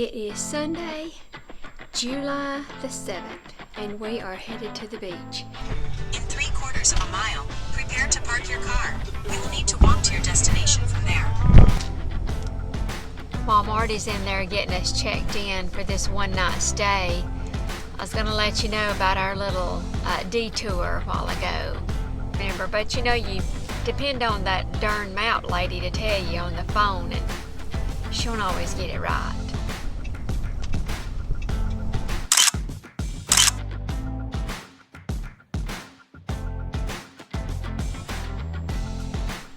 It is Sunday, July the 7th, and we are headed to the beach. In 3/4 of a mile, prepare to park your car. You will need to walk to your destination from there. While Marty's in there getting us checked in for this one-night stay, I was going to let you know about our little detour a while ago. Remember, but you know, you depend on that darn mount lady to tell you on the phone, and she won't always get it right.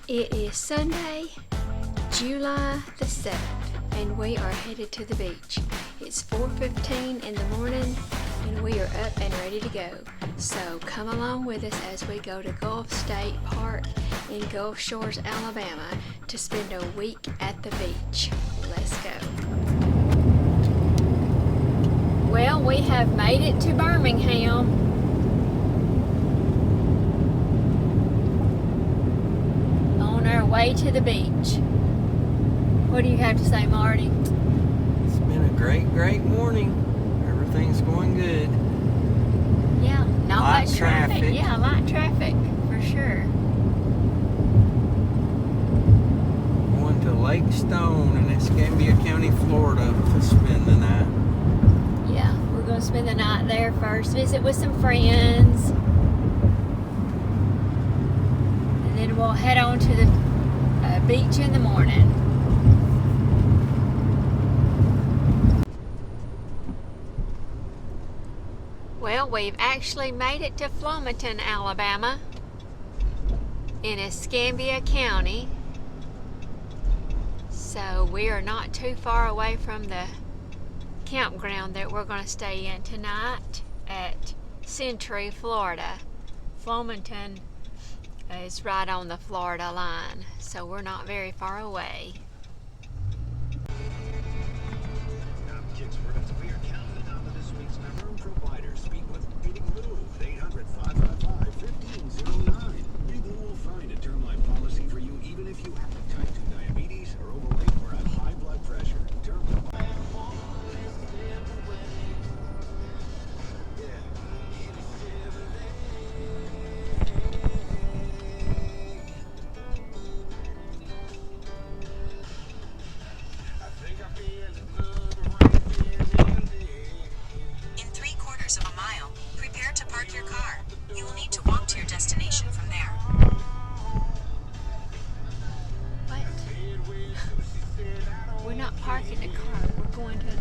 It is Sunday, July the 7th, and we are headed to the beach. It's 4:15 in the morning, and we are up and ready to go. So come along with us as we go to Gulf State Park in Gulf Shores, Alabama, to spend a week at the beach. Let's go. Well, we have made it to Birmingham. Way to the beach. What do you have to say, Marty? It's been a great morning. Everything's going good. Yeah, not light much traffic. Yeah, light traffic for sure. Going to Lake Stone in Escambia County, Florida to spend the night. Yeah, we're going to spend the night there first, visit with some friends, and then we'll head on to the beach in the morning. Well, we've actually made it to Flomaton, Alabama, in Escambia County. So we are not too far away from the campground that we're going to stay in tonight at Century, Florida. Flomaton is right on the Florida line, so we're not very far away. Kids friends, we are counting down to this week's member and provider. Speak with Reading Blue, 800-555-1509. Reading Blue will find a term life policy for you even if you have type 2 diabetes, are overweight, or have high blood pressure. Term life. In 3/4 of a mile, prepare to park your car. You will need to walk to your destination from there. What? We're not parking the car. We're going to the...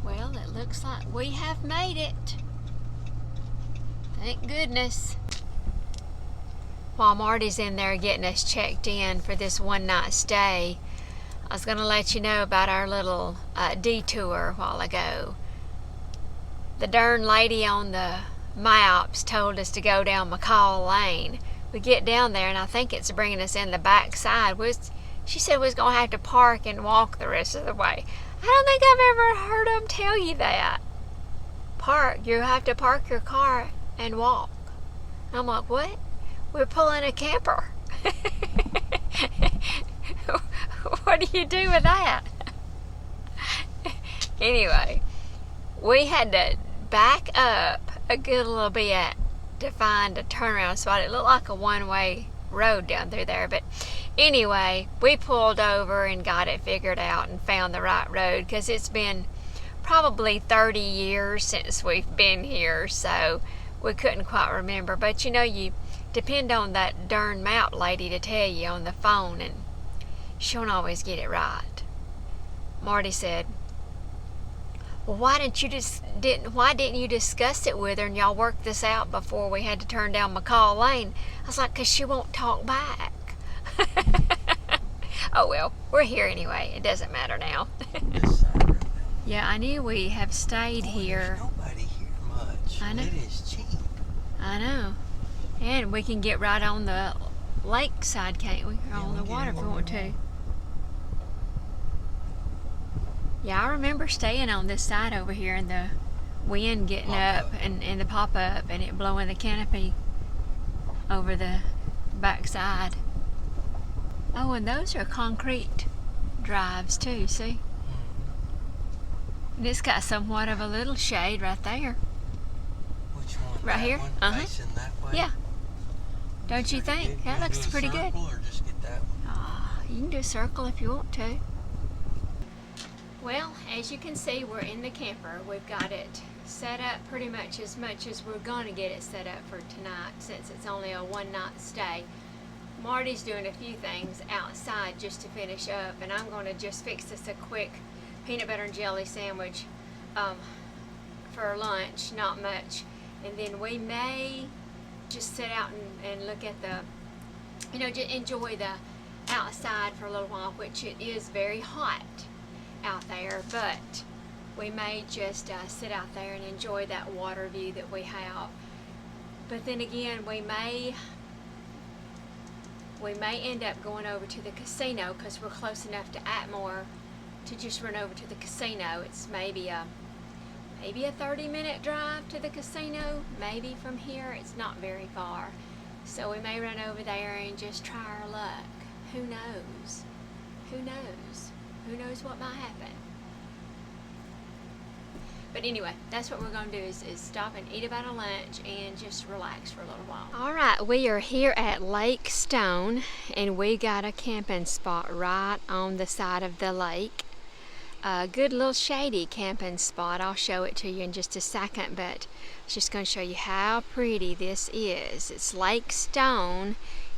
Well, it looks like we have made it. Thank goodness. While Marty's in there getting us checked in for this one-night stay, I was going to let you know about our little detour a while ago. The darn lady on the maps told us to go down McCall Lane. We get down there, and I think it's bringing us in the back side. She said we was going to have to park and walk the rest of the way. I don't think I've ever heard them tell you that. You have to park your car and walk. I'm like, what? We're pulling a camper. What do you do with that? Anyway, we had to back up a good little bit to find a turnaround spot. It looked like a one-way road down through there, but anyway, we pulled over and got it figured out and found the right road, because it's been probably 30 years since we've been here, so we couldn't quite remember. But you know, you depend on that darn mount lady to tell you on the phone, and she won't always get it right. Marty said, well, why didn't you discuss it with her and y'all work this out before we had to turn down McCall Lane? I was like, because she won't talk back. Oh well, we're here anyway. It doesn't matter now. Yeah, I knew we have stayed here. There's nobody here much. I know. It is cheap. I know. then we can get right on the lake side, can't we? Or on the water if we want to. Yeah, I remember staying on this side over here and the wind getting up and the pop up and it blowing the canopy over the back side. Oh, and those are concrete drives too, see? And it's got somewhat of a little shade right there. Which one? Right That here? One facing that way? Yeah. Don't you think? That looks pretty good. Or just get that one? You can do a circle if you want to. Well, as you can see, we're in the camper. We've got it set up pretty much as we're going to get it set up for tonight, since it's only a one-night stay. Marty's doing a few things outside just to finish up, and I'm going to just fix us a quick peanut butter and jelly sandwich for lunch, not much. And then we may just sit out and look at the, just enjoy the outside for a little while, which it is very hot out there, but we may just sit out there and enjoy that water view that we have. But then again, we may end up going over to the casino because we're close enough to Atmore to just run over to the casino. It's maybe a 30-minute drive to the casino, maybe from here. It's not very far, so we may run over there and just try our luck. Who knows? Who knows? Who knows what might happen? But anyway, that's what we're going to do is stop and eat about a lunch and just relax for a little while. All right, we are here at Lake Stone, and we got a camping spot right on the side of the lake. A good little shady camping spot. I'll show it to you in just a second, but I'm just going to show you how pretty this is. It's Lake Stone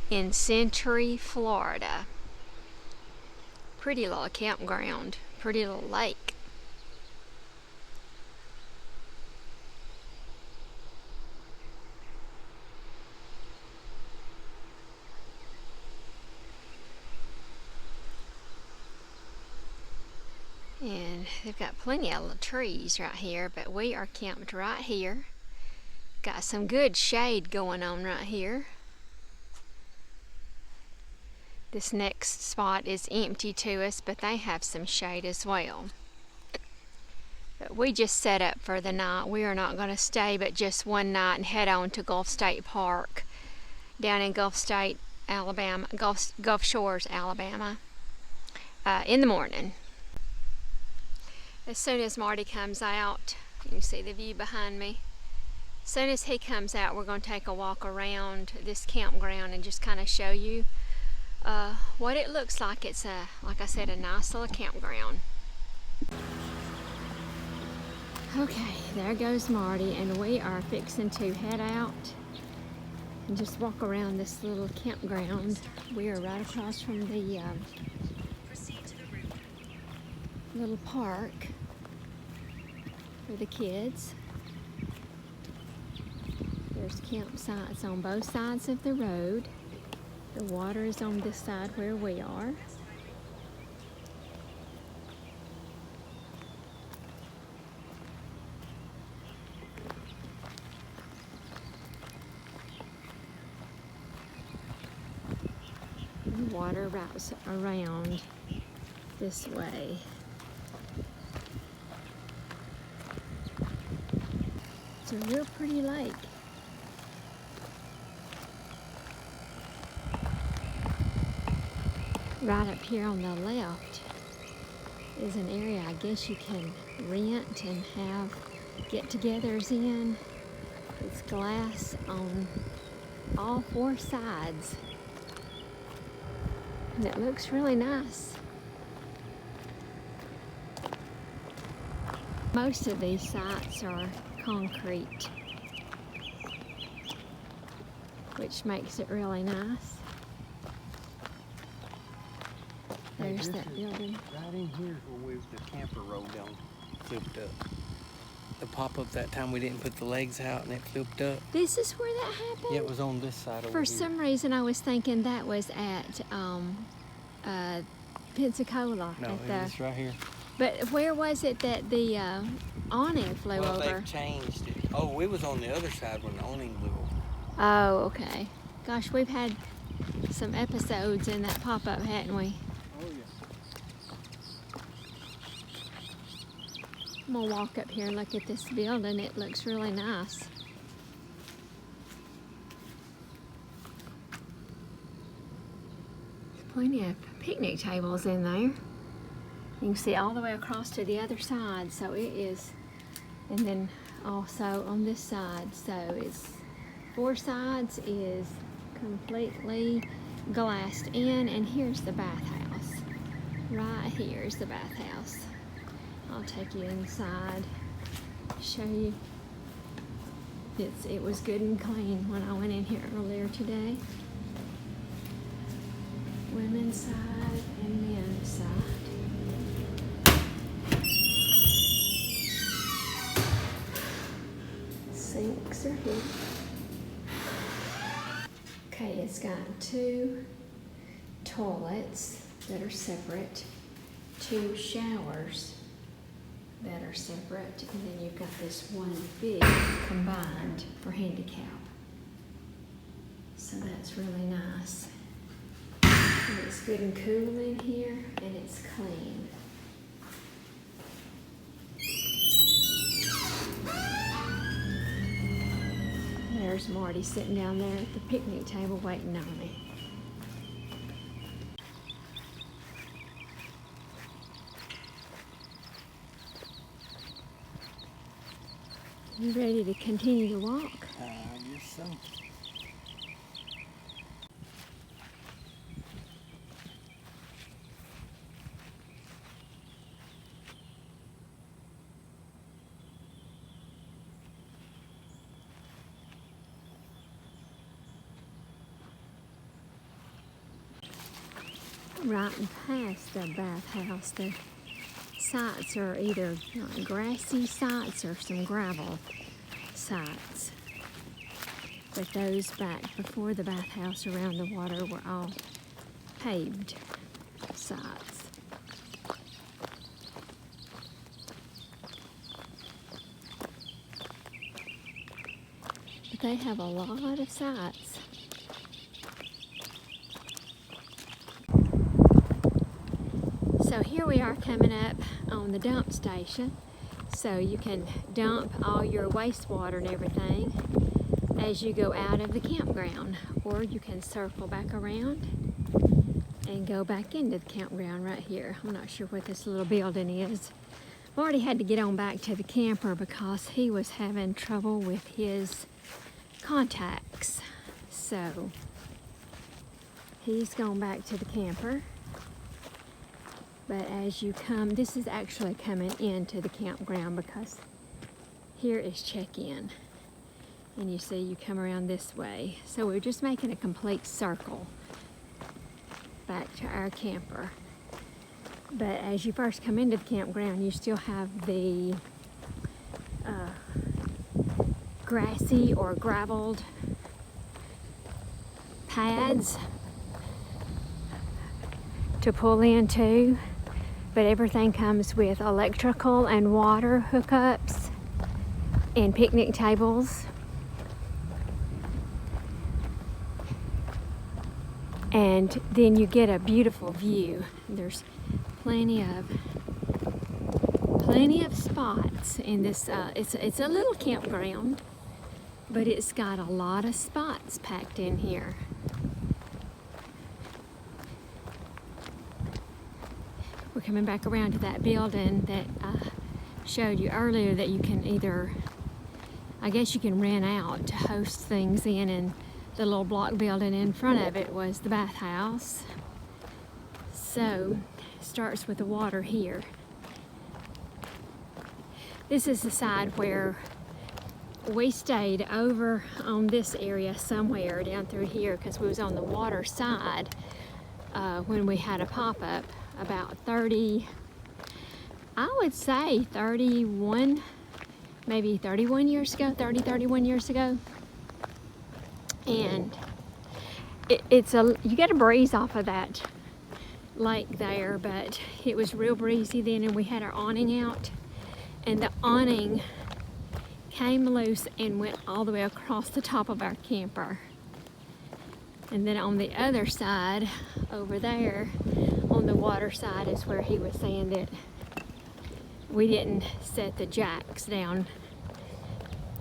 in Century, Florida. Pretty little campground, pretty little lake. And they've got plenty of little trees right here, but we are camped right here. Got some good shade going on right here. This next spot is empty to us, but they have some shade as well. But we just set up for the night. We are not going to stay but just one night and head on to Gulf State Park down in Gulf State, Alabama, Gulf Shores, Alabama, in the morning. As soon as Marty comes out, you can see the view behind me. As soon as he comes out, we're going to take a walk around this campground and just kind of show you what it looks like. It's like I said, a nice little campground. Okay, there goes Marty, and we are fixing to head out and just walk around this little campground. We are right across from the little park for the kids. There's campsites on both sides of the road. The water is on this side where we are. The water wraps around this way. It's a real pretty lake. Right up here on the left is an area I guess you can rent and have get-togethers in. It's glass on all four sides, and it looks really nice. Most of these sites are concrete, which makes it really nice. There's that building. Right in here where the camper rolled down, flipped up. The pop-up that time we didn't put the legs out and it flipped up. This is where that happened? Yeah, it was on this side over For here. some reason I was thinking that was at Pensacola. No, it was right here. But where was it that the awning flew Well, over? they've changed it. Oh, it was on the other side when the awning blew over. Oh, okay. Gosh, we've had some episodes in that pop-up, hadn't we? Oh, yes. I'm gonna walk up here and look at this building. It looks really nice. Plenty of picnic tables in there. You can see all the way across to the other side, so it is, and then also on this side, so it's 4 sides is completely glassed in, and here's the bathhouse. Right here is the bathhouse. I'll take you inside, show you. It was good and clean when I went in here earlier today. Women's side and men's side. Sinks are here. Okay, it's got 2 toilets that are separate, 2 showers that are separate, and then you've got this one big combined for handicap. So that's really nice. And it's good and cool in here, and it's clean. There's Marty sitting down there at the picnic table waiting on me. You ready to continue to walk? I guess so. Right past the bathhouse, the sites are either grassy sites or some gravel sites. But those back before the bathhouse around the water were all paved sites. But they have a lot of sites. So here we are coming up on the dump station, so you can dump all your wastewater and everything as you go out of the campground, or you can circle back around and go back into the campground right here. I'm not sure what this little building is. Marty had to get on back to the camper because he was having trouble with his contacts, so he's gone back to the camper. But as you come, this is actually coming into the campground because here is check-in. And you see you come around this way. So we're just making a complete circle back to our camper. But as you first come into the campground, you still have the grassy or graveled pads to pull into. But everything comes with electrical and water hookups and picnic tables. And then you get a beautiful view. There's plenty of spots in this. It's a little campground, but it's got a lot of spots packed in here. We're coming back around to that building that I showed you earlier that you can either, I guess you can rent out to host things in, and the little block building in front of it was the bathhouse. So it starts with the water here. This is the side where we stayed over on this area somewhere down through here because we was on the water side when we had a pop-up about 30, I would say 31, maybe 31 years ago, 31 years ago. And you get a breeze off of that lake there, but it was real breezy then, and we had our awning out, and the awning came loose and went all the way across the top of our camper. And then on the other side, over there, on the water side, is where he was saying that we didn't set the jacks down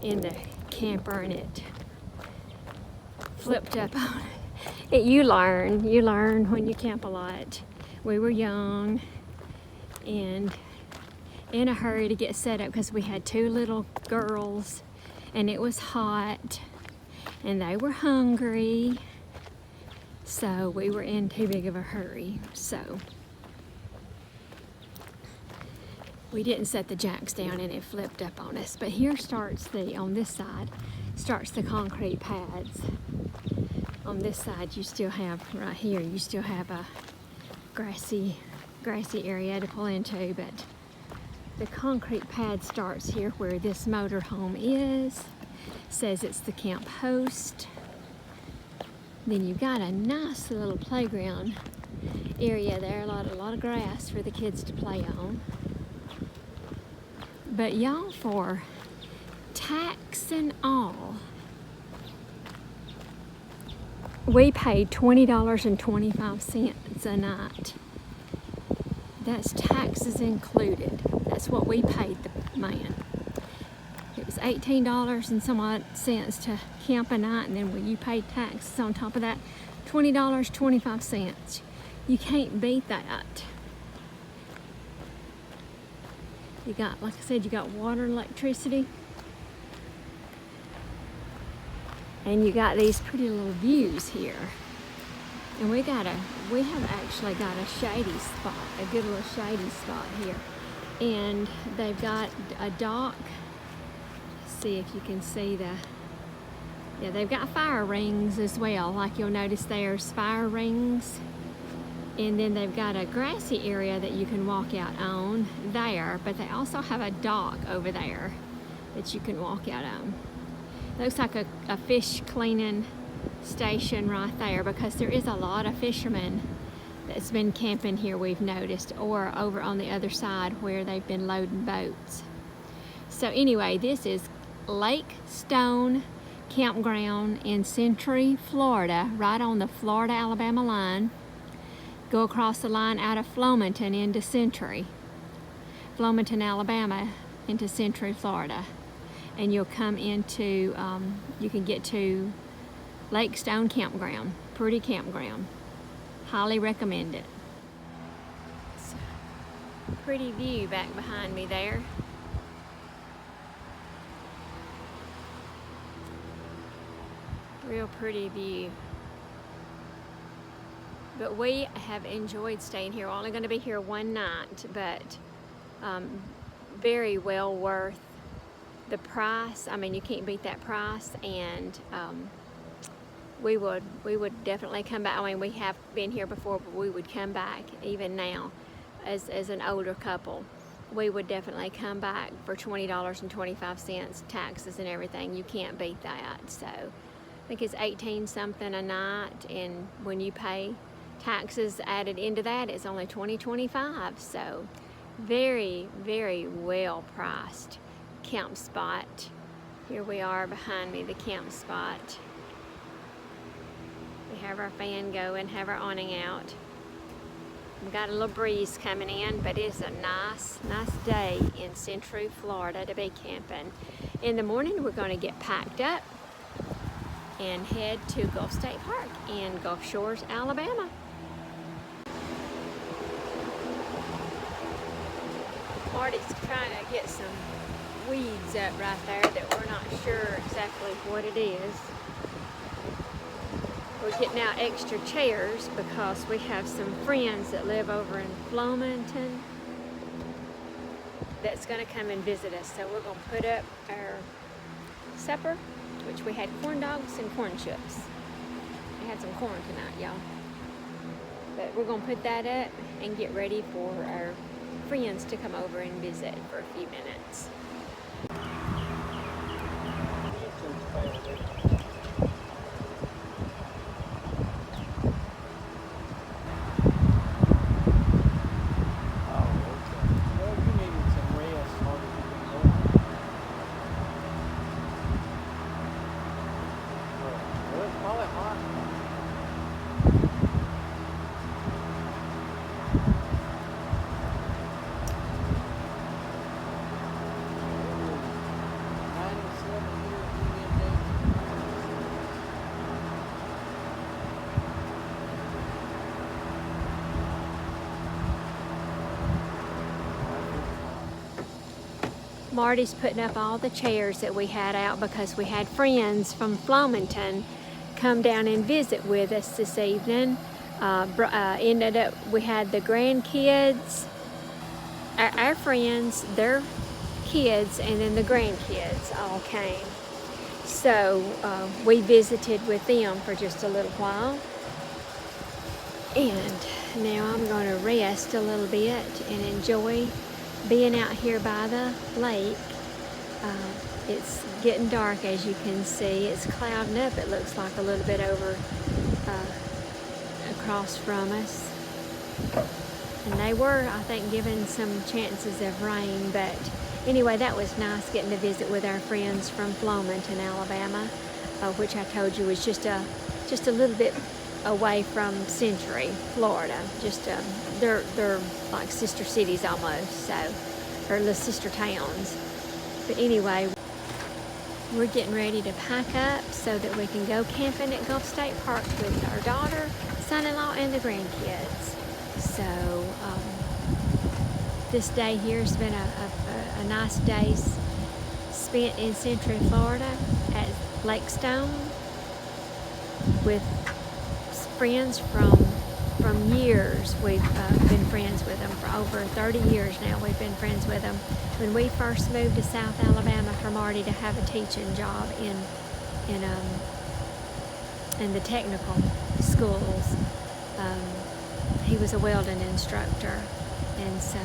in the camper and it flipped up on it. You learn when you camp a lot. We were young and in a hurry to get set up because we had 2 little girls and it was hot and they were hungry, so we were in too big of a hurry. So we didn't set the jacks down and it flipped up on us. But here starts on this side starts the concrete pads. On this side you still have, right here, you still have a grassy area to pull into, but the concrete pad starts here where this motor home is. Says it's the camp host. Then you've got a nice little playground area there, a lot of grass for the kids to play on. But y'all, for tax and all, we paid $20.25 a night. That's taxes included. That's what we paid the man. It was $18 and some odd cents to camp a night, and then when you paid taxes on top of that, $20.25. You can't beat that. You got, like I said, you got water and electricity. And you got these pretty little views here. And we have actually got a shady spot, a good little shady spot here. And they've got a dock. See if you can see they've got fire rings as well. Like you'll notice there's fire rings. And then they've got a grassy area that you can walk out on there, but they also have a dock over there that you can walk out on. Looks like a fish cleaning station right there, because there is a lot of fishermen that's been camping here, we've noticed, or over on the other side where they've been loading boats. So anyway, this is Lake Stone Campground in Century, Florida, right on the Florida-Alabama line. Go across the line out of Flomaton into Century, Flomaton, Alabama into Century, Florida. And you'll come into, you can get to Lake Stone Campground. Pretty campground. Highly recommend it. So, pretty view back behind me there. Real pretty view. But we have enjoyed staying here. We're only going to be here one night, but very well worth the price. I mean, you can't beat that price, and we would definitely come back. I mean, we have been here before, but we would come back even now as an older couple. We would definitely come back for $20.25, taxes and everything. You can't beat that. So I think it's 18 something a night, and when you pay taxes added into that, it's only $20.25. So very, very well priced camp spot. Here we are behind me, the camp spot. We have our fan going, have our awning out. We've got a little breeze coming in, but it's a nice day in Century, Florida to be camping. In the morning, we're going to get packed up and head to Gulf State Park in Gulf Shores, Alabama. Marty's trying to get some weeds up right there that we're not sure exactly what it is. We're getting out extra chairs because we have some friends that live over in Flomaton that's going to come and visit us. So we're going to put up our supper, which we had corn dogs and corn chips. We had some corn tonight, y'all. But we're going to put that up and get ready for our friends to come over and visit for a few minutes. Marty's putting up all the chairs that we had out because we had friends from Flomaton come down and visit with us this evening. Ended up, we had the grandkids, our friends, their kids, and then the grandkids all came. So we visited with them for just a little while. And now I'm going to rest a little bit and enjoy being out here by the lake. It's getting dark, as you can see. It's clouding up, it looks like, a little bit over across from us. And they were, I think, given some chances of rain, but anyway, that was nice getting to visit with our friends from Flomaton, Alabama, which I told you was just a little bit away from Century, Florida. Just they're like sister cities almost, so, or the sister towns. But anyway, we're getting ready to pack up so that we can go camping at Gulf State Park with our daughter, son-in-law, and the grandkids. So this day here has been a nice day spent in Century, Florida at Lake Stone with friends from years. We've been friends with them for over 30 years now. We've been friends with them. When we first moved to South Alabama for Marty to have a teaching job in the technical schools, he was a welding instructor, and so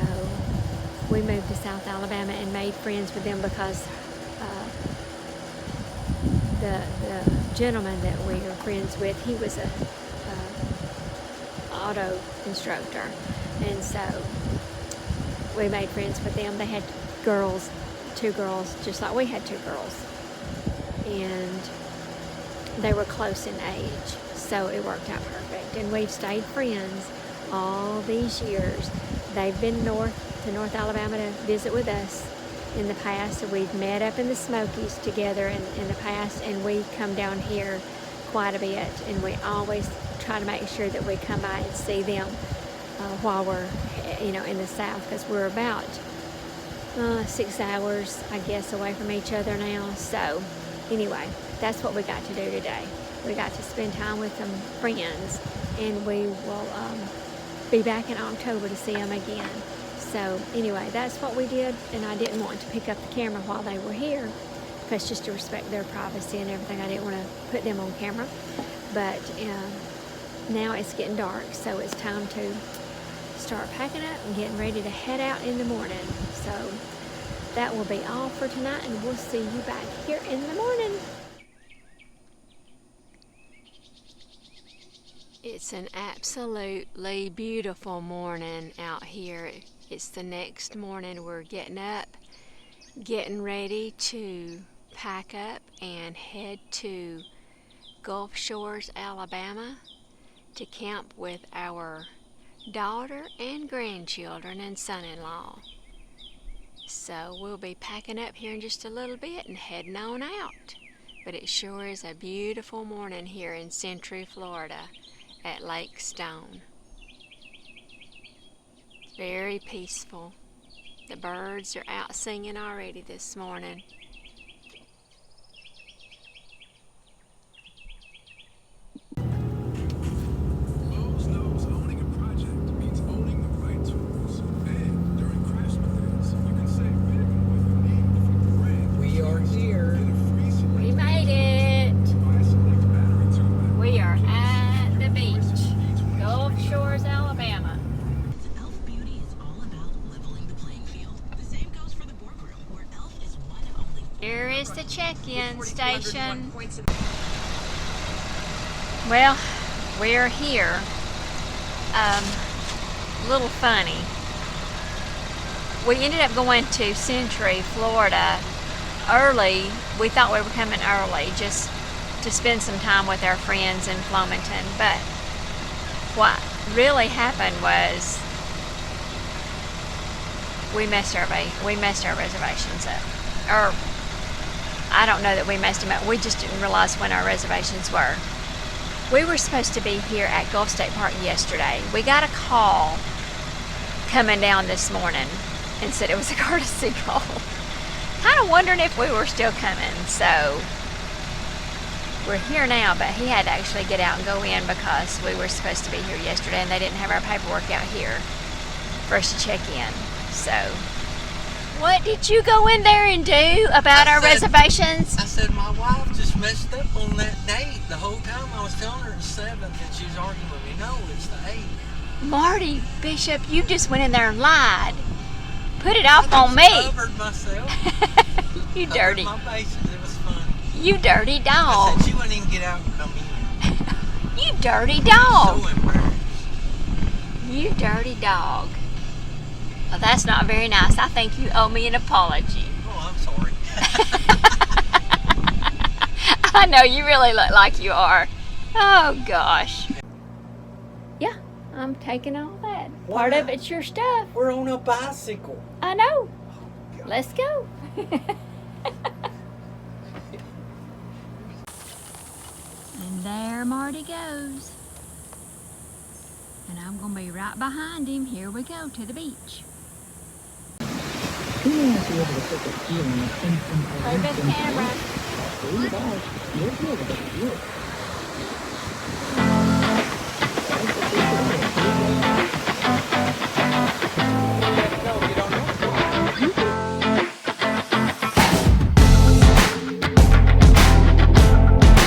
we moved to South Alabama and made friends with them because the gentleman that we were friends with, he was a auto instructor, and so we made friends with them. They had girls, 2 girls, just like we had 2 girls, and they were close in age, so it worked out perfect. And we've stayed friends all these years. They've been north to North Alabama to visit with us in the past, so we've met up in the Smokies together in the past, and we come down here quite a bit, and we always try to make sure that we come by and see them while we're, in the south, because we're about 6 hours, I guess, away from each other now. So anyway, that's what we got to do today. We got to spend time with some friends, and we will be back in October to see them again. So anyway, that's what we did, and I didn't want to pick up the camera while they were here, because just to respect their privacy and everything, I didn't want to put them on camera. But now it's getting dark, so it's time to start packing up and getting ready to head out in the morning. So that will be all for tonight, and we'll see you back here in the morning. It's an absolutely beautiful morning out here. It's the next morning. We're getting up, getting ready to pack up and head to Gulf Shores, Alabama, to camp with our daughter and grandchildren and son-in-law. So we'll be packing up here in just a little bit and heading on out. But it sure is a beautiful morning here in Century, Florida at Lake Stone. Very peaceful. The birds are out singing already this morning. Lowe's knows owning a project means owning the right tools. And during Craftsman Days, you can save big on what you need from the brand. We are here. Get a free select We made it. buy a select battery tool. We are at the beach, Gulf Shores, Alabama. Elf Beauty is all about leveling the playing field. The same goes for the boardroom, where Elf is one of only. Here is the check-in station. Well, we're here. A little funny. We ended up going to Century, Florida early. We thought we were coming early just to spend some time with our friends in Flomaton. But what really happened was we messed our reservations up. Or I don't know that we messed them up. We just didn't realize when our reservations were. We were supposed to be here at Gulf State Park yesterday. We got a call coming down this morning and said it was a courtesy call. kind of wondering if we were still coming. So we're here now, but he had to actually get out and go in because we were supposed to be here yesterday and they didn't have our paperwork out here for us to check in. So what did you go in there and do about our reservations? I said my wife just messed up on that date. The whole time I was telling her the 7th and she was arguing with me. No, it's the 8th. Marty Bishop, you just went in there and lied. Put it off on me. I covered myself. You Covered dirty. my bases. It was funny. You dirty I dog. said she wouldn't even get out and come in. You dirty dog. So embarrassed. You dirty dog. Well, that's not very nice. I think you owe me an apology. Oh, I'm sorry. I know, you really look like you are. Oh, gosh. Yeah, I'm taking all that. Part of it's your stuff. We're on a bicycle. I know. Let's go. And there Marty goes. And I'm going to be right behind him. Here we go to the beach. Play this camera.